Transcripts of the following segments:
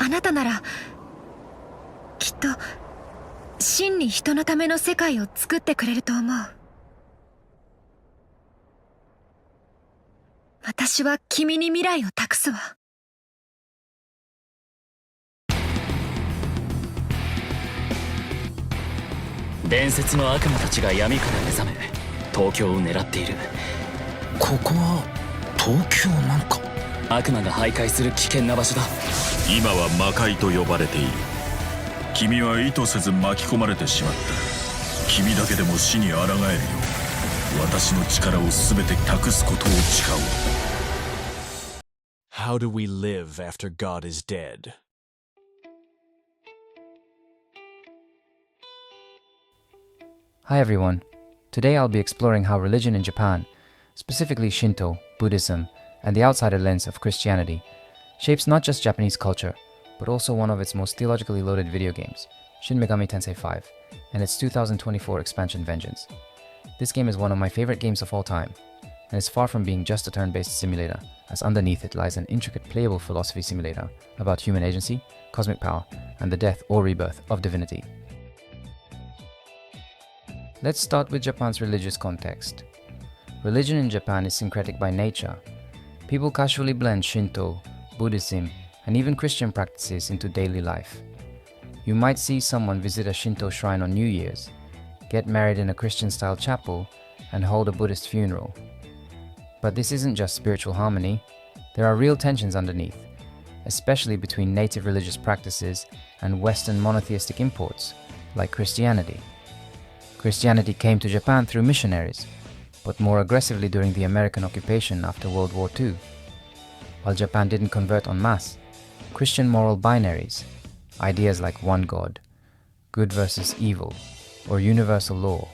あなたならきっと真に人のための世界を作ってくれると思う。私は君に未来を託すわ。伝説の悪魔たちが闇から目覚め東京を狙っている。ここは東京なんか。悪魔が徘徊する危険な場所だ。今は魔界と呼ばれている。君は意図せず巻き込まれてしまった。君だけでも死に抗えるよう私の力を全て託すことを誓う。 How do we live after God is dead? Hi everyone. Today I'll be exploring how religion in Japan, specifically Shinto, Buddhism, and the outsider lens of Christianity, shapes not just Japanese culture, but also one of its most theologically loaded video games, Shin Megami Tensei 5, and its 2024 expansion Vengeance. This game is one of my favorite games of all time, and is far from being just a turn-based simulator, as underneath it lies an intricate playable philosophy simulator about human agency, cosmic power, and the death or rebirth of divinity. Let's start with Japan's religious context. Religion in Japan is syncretic by nature. People casually blend Shinto, Buddhism, and even Christian practices into daily life. You might see someone visit a Shinto shrine on New Year's, get married in a Christian-style chapel, and hold a Buddhist funeral. But this isn't just spiritual harmony. There are real tensions underneath, especially between native religious practices and Western monotheistic imports, like Christianity. Christianity came to Japan through missionaries, but more aggressively during the American occupation after World War II. While Japan didn't convert en masse, Christian moral binaries, ideas like one God, good versus evil, or universal law,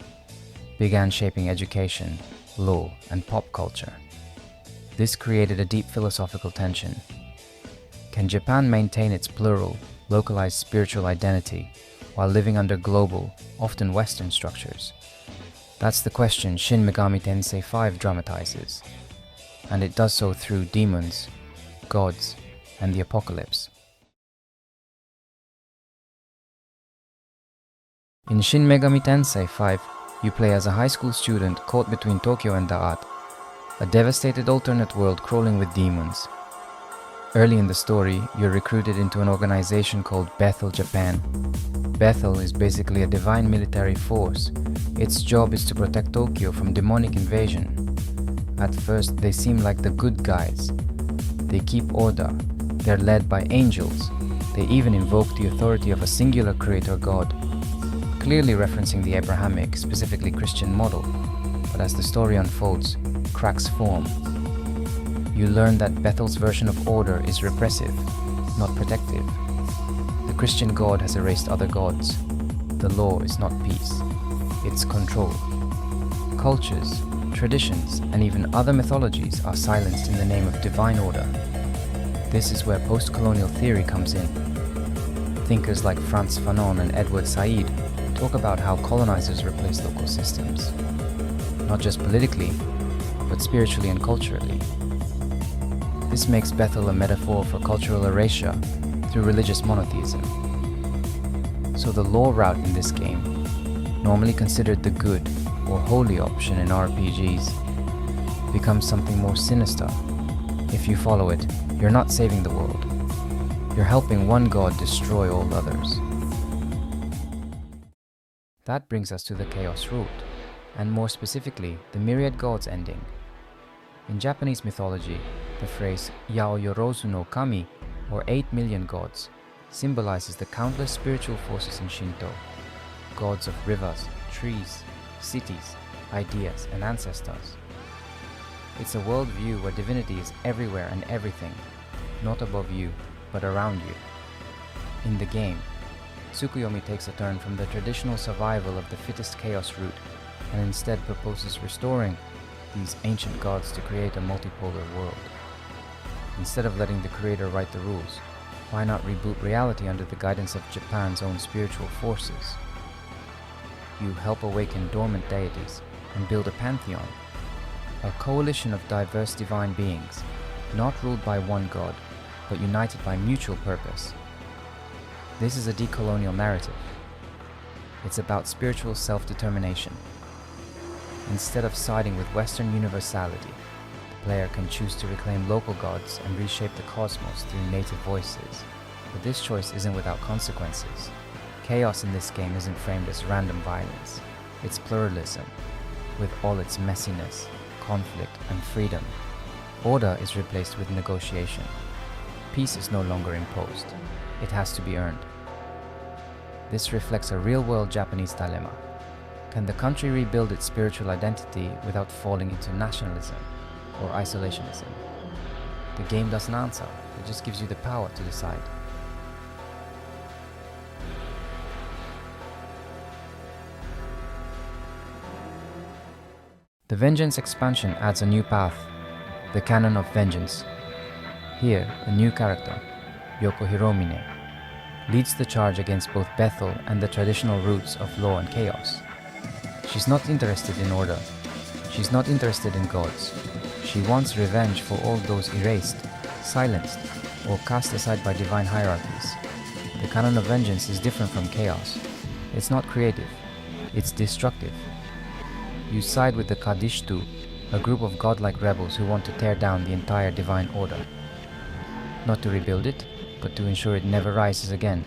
began shaping education, law, and pop culture. This created a deep philosophical tension. Can Japan maintain its plural, localized spiritual identity while living under global, often Western structures? That's the question Shin Megami Tensei 5 dramatizes, and it does so through demons, gods, and the apocalypse. In Shin Megami Tensei 5, you play as a high school student caught between Tokyo and Da'at, a devastated alternate world crawling with demons. Early in the story, you're recruited into an organization called Bethel Japan. Bethel is basically a divine military force. Its job is to protect Tokyo from demonic invasion. At first, they seem like the good guys. They keep order. They're led by angels. They even invoke the authority of a singular creator god, clearly referencing the Abrahamic, specifically Christian model. But as the story unfolds, cracks form. You learn that Bethel's version of order is repressive, not protective. The Christian God has erased other gods. The law is not peace, it's control. Cultures, traditions, and even other mythologies are silenced in the name of divine order. This is where post-colonial theory comes in. Thinkers like Frantz Fanon and Edward Said talk about how colonizers replace local systems, not just politically, but spiritually and culturally. This makes Bethel a metaphor for cultural erasure through religious monotheism. So the law route in this game, normally considered the good or holy option in RPGs, becomes something more sinister. If you follow it, you're not saving the world. You're helping one god destroy all others. That brings us to the Chaos route, and more specifically, the Myriad Gods ending. In Japanese mythology, the phrase Yaoyorozu no Kami, or 8 million gods, symbolizes the countless spiritual forces in Shinto, gods of rivers, trees, cities, ideas, and ancestors. It's a worldview where divinity is everywhere and everything, not above you, but around you. In the game, Tsukuyomi takes a turn from the traditional survival of the fittest chaos route and instead proposes restoring these ancient gods to create a multipolar world. Instead of letting the creator write the rules, why not reboot reality under the guidance of Japan's own spiritual forces? You help awaken dormant deities and build a pantheon, a coalition of diverse divine beings, not ruled by one god, but united by mutual purpose, This is a decolonial narrative. It's about spiritual self-determination. Instead of siding with Western universality, the player can choose to reclaim local gods and reshape the cosmos through native voices. But this choice isn't without consequences. Chaos in this game isn't framed as random violence. It's pluralism, with all its messiness, conflict, and freedom. Order is replaced with negotiation. Peace is no longer imposed. It has to be earned. This reflects a real-world Japanese dilemma. Can the country rebuild its spiritual identity without falling into nationalism or isolationism? The game doesn't answer, it just gives you the power to decide. The Vengeance expansion adds a new path, the Canon of Vengeance. Here, a new character, Yoko Hiromine, leads the charge against both Bethel and the traditional roots of law and chaos. She's not interested in order. She's not interested in gods. She wants revenge for all those erased, silenced, or cast aside by divine hierarchies. The Canon of Vengeance is different from chaos. It's not creative. It's destructive. You side with the Kadishtu, a group of godlike rebels who want to tear down the entire divine order. Not to rebuild it, but to ensure it never rises again.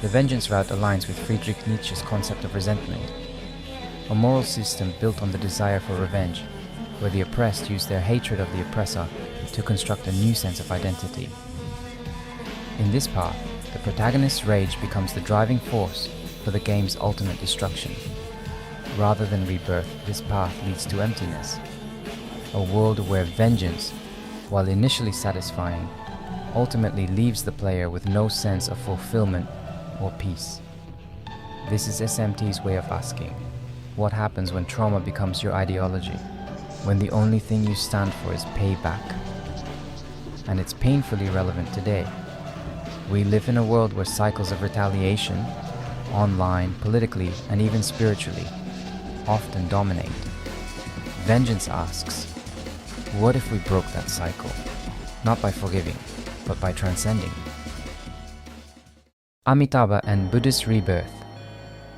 The vengeance route aligns with Friedrich Nietzsche's concept of resentment, a moral system built on the desire for revenge, where the oppressed use their hatred of the oppressor to construct a new sense of identity. In this path, the protagonist's rage becomes the driving force for the game's ultimate destruction. Rather than rebirth, this path leads to emptiness, a world where vengeance, while initially satisfying, ultimately leaves the player with no sense of fulfillment or peace. This is SMT's way of asking, what happens when trauma becomes your ideology, when the only thing you stand for is payback? And it's painfully relevant today. We live in a world where cycles of retaliation, online, politically, and even spiritually, often dominate. Vengeance asks, what if we broke that cycle? Not by forgiving, but by transcending. Amitabha and Buddhist rebirth.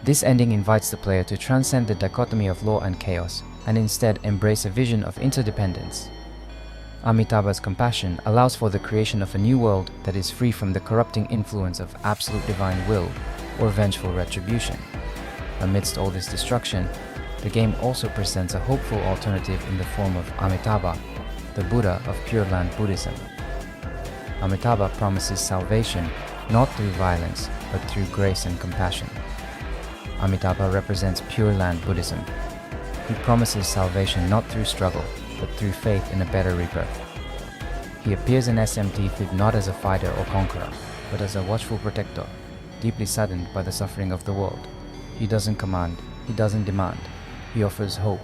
This ending invites the player to transcend the dichotomy of law and chaos and instead embrace a vision of interdependence. Amitabha's compassion allows for the creation of a new world that is free from the corrupting influence of absolute divine will or vengeful retribution. Amidst all this destruction, the game also presents a hopeful alternative in the form of Amitabha, the Buddha of Pure Land Buddhism. Amitabha promises salvation not through violence, but through grace and compassion. Amitabha represents Pure Land Buddhism. He promises salvation not through struggle, but through faith in a better rebirth. He appears in SMT5 not as a fighter or conqueror, but as a watchful protector, deeply saddened by the suffering of the world. He doesn't command, he doesn't demand. He offers hope,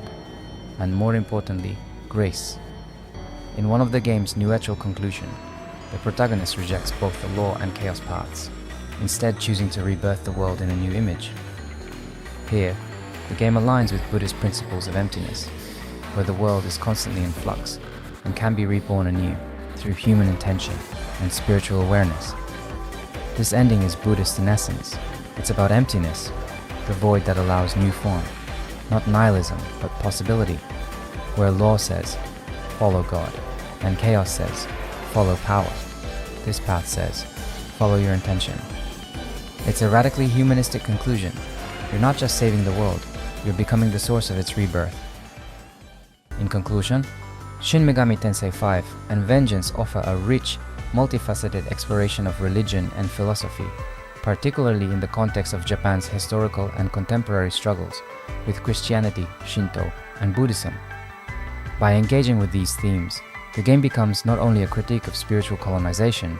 and more importantly, grace. In one of the game's neutral conclusion, the protagonist rejects both the law and chaos paths, instead choosing to rebirth the world in a new image. Here, the game aligns with Buddhist principles of emptiness, where the world is constantly in flux and can be reborn anew through human intention and spiritual awareness. This ending is Buddhist in essence. It's about emptiness, the void that allows new form. Not nihilism, but possibility, where law says, follow God, and chaos says, follow power. This path says, follow your intention. It's a radically humanistic conclusion. You're not just saving the world, you're becoming the source of its rebirth. In conclusion, Shin Megami Tensei 5 and Vengeance offer a rich, multifaceted exploration of religion and philosophy, particularly in the context of Japan's historical and contemporary struggles with Christianity, Shinto, and Buddhism. By engaging with these themes, the game becomes not only a critique of spiritual colonization,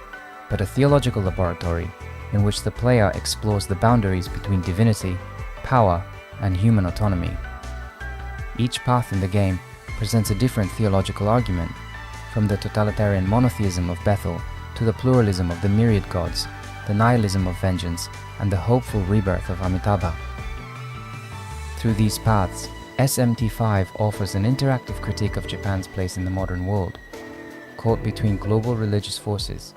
but a theological laboratory in which the player explores the boundaries between divinity, power, and human autonomy. Each path in the game presents a different theological argument, from the totalitarian monotheism of Bethel to the pluralism of the myriad gods, the nihilism of vengeance, and the hopeful rebirth of Amitabha. Through these paths, SMT5 offers an interactive critique of Japan's place in the modern world, caught between global religious forces